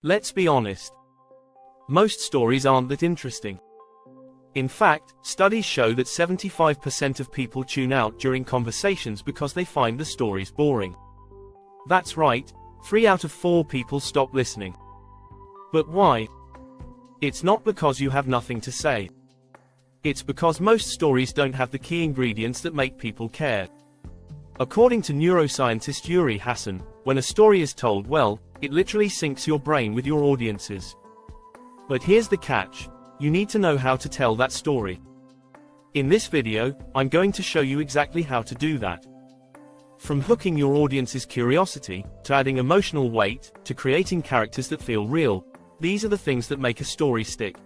Let's be honest. Most stories aren't that interesting. In fact, studies show that 75% of people tune out during conversations because they find the stories boring. That's right, 3 out of 4 people stop listening. But why? It's not because you have nothing to say. It's because most stories don't have the key ingredients that make people care. According to neuroscientist Uri Hasson, when a story is told well, it literally syncs your brain with your audience's. But here's the catch: you need to know how to tell that story. In this video, I'm going to show you exactly how to do that. From hooking your audience's curiosity, to adding emotional weight, to creating characters that feel real, these are the things that make a story stick.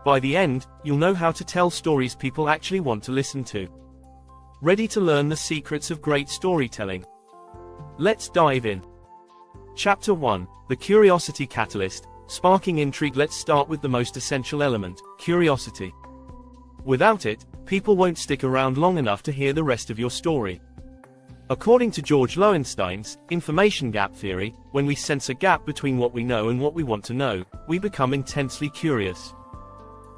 By the end, you'll know how to tell stories people actually want to listen to. Ready to learn the secrets of great storytelling? Let's dive in. Chapter 1: The Curiosity Catalyst, Sparking Intrigue. Let's start with the most essential element, curiosity. Without it, people won't stick around long enough to hear the rest of your story. According to George Loewenstein's information gap theory, when we sense a gap between what we know and what we want to know, we become intensely curious.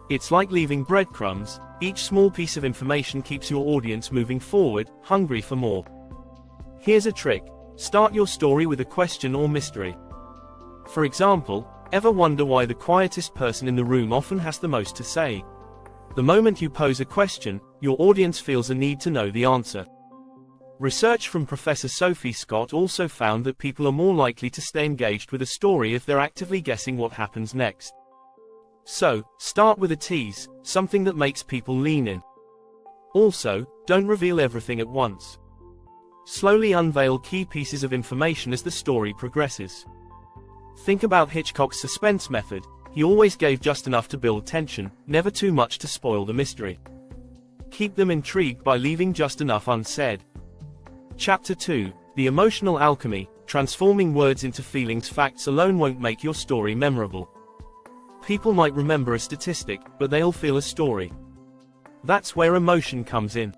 It's like leaving breadcrumbs. Each small piece of information keeps your audience moving forward, hungry for more. Here's a trick: start your story with a question or mystery. For example, ever wonder why the quietest person in the room often has the most to say? The moment you pose a question, your audience feels a need to know the answer. Research from Professor Sophie Scott also found that people are more likely to stay engaged with a story if they're actively guessing what happens next. So, start with a tease, something that makes people lean in. Also, don't reveal everything at once. Slowly unveil key pieces of information as the story progresses. Think about Hitchcock's suspense method. He always gave just enough to build tension, never too much to spoil the mystery. Keep them intrigued by leaving just enough unsaid. Chapter 2: The Emotional Alchemy, Transforming Words into Feelings. Facts alone won't make your story memorable. People might remember a statistic, but they'll feel a story. That's where emotion comes in.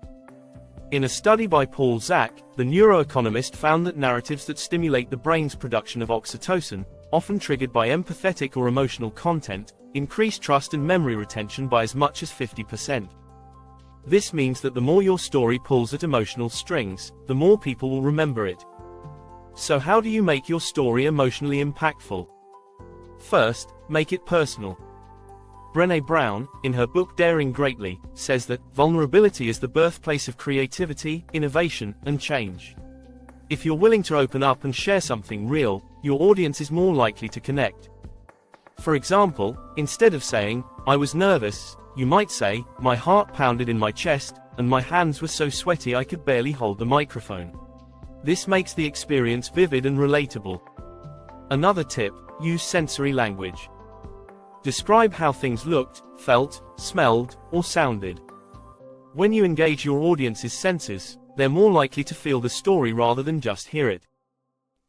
In a study by Paul Zak, the neuroeconomist found that narratives that stimulate the brain's production of oxytocin, often triggered by empathetic or emotional content, increase trust and memory retention by as much as 50%. This means that the more your story pulls at emotional strings, the more people will remember it. So how do you make your story emotionally impactful? First, make it personal. Brené Brown, in her book Daring Greatly, says that vulnerability is the birthplace of creativity, innovation, and change. If you're willing to open up and share something real, your audience is more likely to connect. For example, instead of saying, "I was nervous," you might say, "My heart pounded in my chest, and my hands were so sweaty I could barely hold the microphone." This makes the experience vivid and relatable. Another tip: use sensory language. Describe how things looked, felt, smelled, or sounded. When you engage your audience's senses, they're more likely to feel the story rather than just hear it.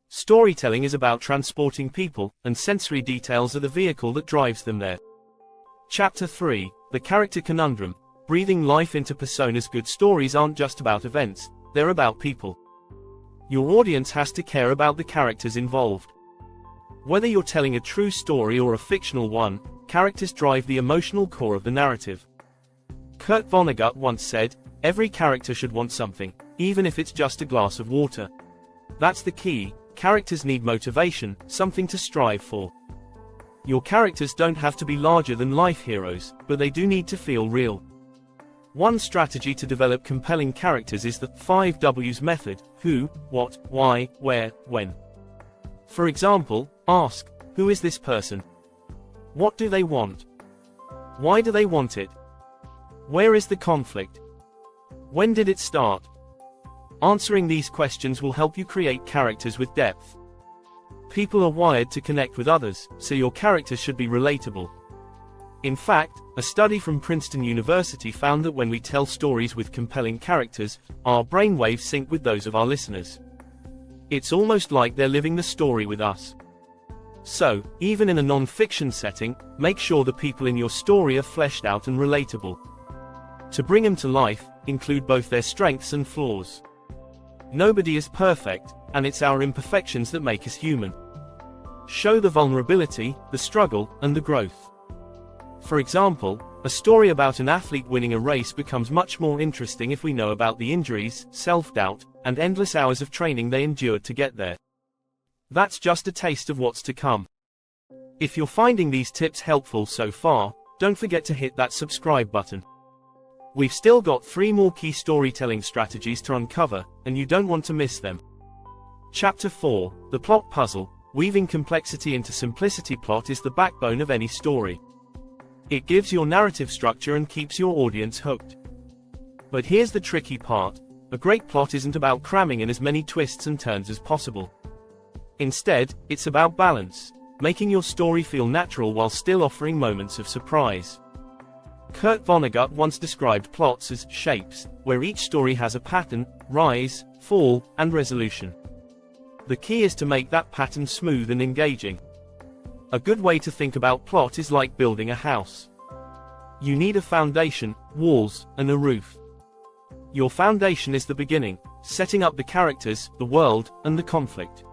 Storytelling is about transporting people, and sensory details are the vehicle that drives them there. Chapter 3: The Character Conundrum, Breathing Life into Personas. Good stories aren't just about events, they're about people. Your audience has to care about the characters involved. Whether you're telling a true story or a fictional one, characters drive the emotional core of the narrative. Kurt Vonnegut once said, "Every character should want something, even if it's just a glass of water." That's the key: characters need motivation, something to strive for. Your characters don't have to be larger-than-life heroes, but they do need to feel real. One strategy to develop compelling characters is the 5 W's method: who, what, why, where, when. For example, ask, who is this person? What do they want? Why do they want it? Where is the conflict? When did it start? Answering these questions will help you create characters with depth. People are wired to connect with others, so your characters should be relatable. In fact, a study from Princeton University found that when we tell stories with compelling characters, our brainwaves sync with those of our listeners. It's almost like they're living the story with us. So, even in a non-fiction setting, make sure the people in your story are fleshed out and relatable. To bring them to life, include both their strengths and flaws. Nobody is perfect, and it's our imperfections that make us human. Show the vulnerability, the struggle, and the growth. For example, a story about an athlete winning a race becomes much more interesting if we know about the injuries, self-doubt, and endless hours of training they endured to get there. That's just a taste of what's to come. If you're finding these tips helpful so far, don't forget to hit that subscribe button. We've still got 3 more key storytelling strategies to uncover, and you don't want to miss them. Chapter 4, The Plot Puzzle. Weaving complexity into simplicity. Plot is the backbone of any story. It gives your narrative structure and keeps your audience hooked. But here's the tricky part. A great plot isn't about cramming in as many twists and turns as possible. Instead, it's about balance, making your story feel natural while still offering moments of surprise. Kurt Vonnegut once described plots as shapes, where each story has a pattern, rise, fall, and resolution. The key is to make that pattern smooth and engaging. A good way to think about plot is like building a house. You need a foundation, walls, and a roof. Your foundation is the beginning, setting up the characters, the world, and the conflict.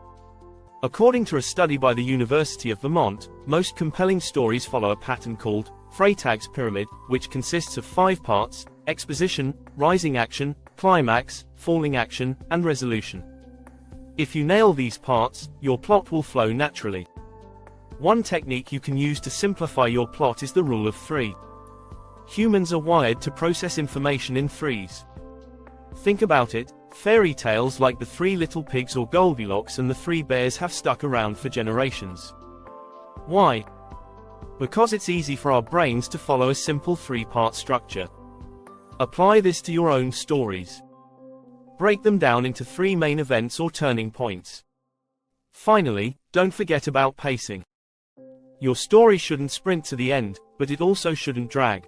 According to a study by the University of Vermont, most compelling stories follow a pattern called Freytag's Pyramid, which consists of 5 parts: exposition, rising action, climax, falling action, and resolution. If you nail these parts, your plot will flow naturally. One technique you can use to simplify your plot is the rule of 3. Humans are wired to process information in threes. Think about it, fairy tales like The 3 Little Pigs or Goldilocks and the 3 Bears have stuck around for generations. Why? Because it's easy for our brains to follow a simple 3-part structure. Apply this to your own stories. Break them down into 3 main events or turning points. Finally, don't forget about pacing. Your story shouldn't sprint to the end, but it also shouldn't drag.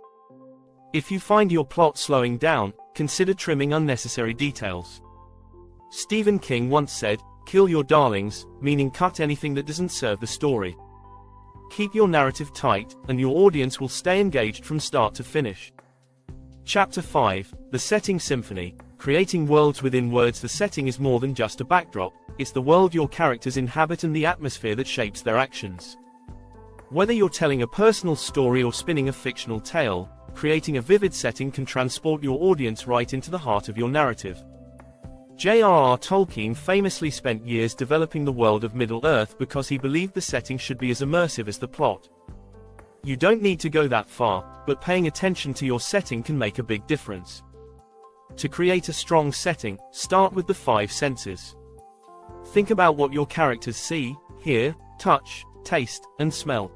If you find your plot slowing down, consider trimming unnecessary details. Stephen King once said, "Kill your darlings," meaning cut anything that doesn't serve the story. Keep your narrative tight, and your audience will stay engaged from start to finish. Chapter 5, The Setting Symphony. Creating worlds within words. The setting is more than just a backdrop, it's the world your characters inhabit and the atmosphere that shapes their actions. Whether you're telling a personal story or spinning a fictional tale, creating a vivid setting can transport your audience right into the heart of your narrative. J.R.R. Tolkien famously spent years developing the world of Middle-earth because he believed the setting should be as immersive as the plot. You don't need to go that far, but paying attention to your setting can make a big difference. To create a strong setting, start with the 5 senses. Think about what your characters see, hear, touch, taste, and smell.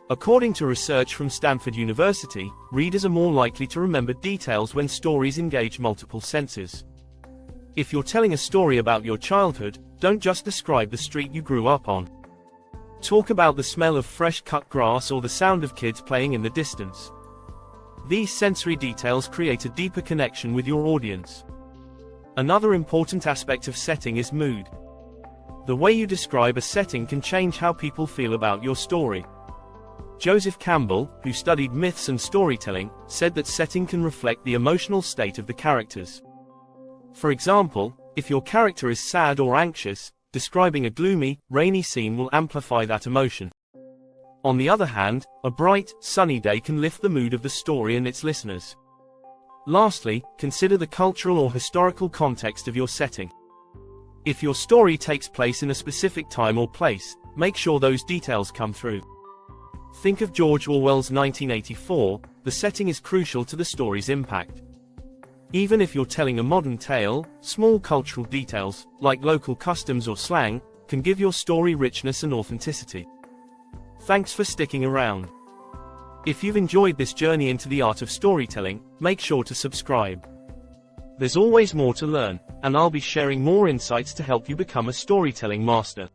According to research from Stanford University, readers are more likely to remember details when stories engage multiple senses. If you're telling a story about your childhood, don't just describe the street you grew up on. Talk about the smell of fresh cut grass or the sound of kids playing in the distance. These sensory details create a deeper connection with your audience. Another important aspect of setting is mood. The way you describe a setting can change how people feel about your story. Joseph Campbell, who studied myths and storytelling, said that setting can reflect the emotional state of the characters. For example, if your character is sad or anxious, describing a gloomy, rainy scene will amplify that emotion. On the other hand, a bright, sunny day can lift the mood of the story and its listeners. Lastly, consider the cultural or historical context of your setting. If your story takes place in a specific time or place, make sure those details come through. Think of George Orwell's 1984, the setting is crucial to the story's impact. Even if you're telling a modern tale, small cultural details, like local customs or slang, can give your story richness and authenticity. Thanks for sticking around. If you've enjoyed this journey into the art of storytelling, make sure to subscribe. There's always more to learn, and I'll be sharing more insights to help you become a storytelling master.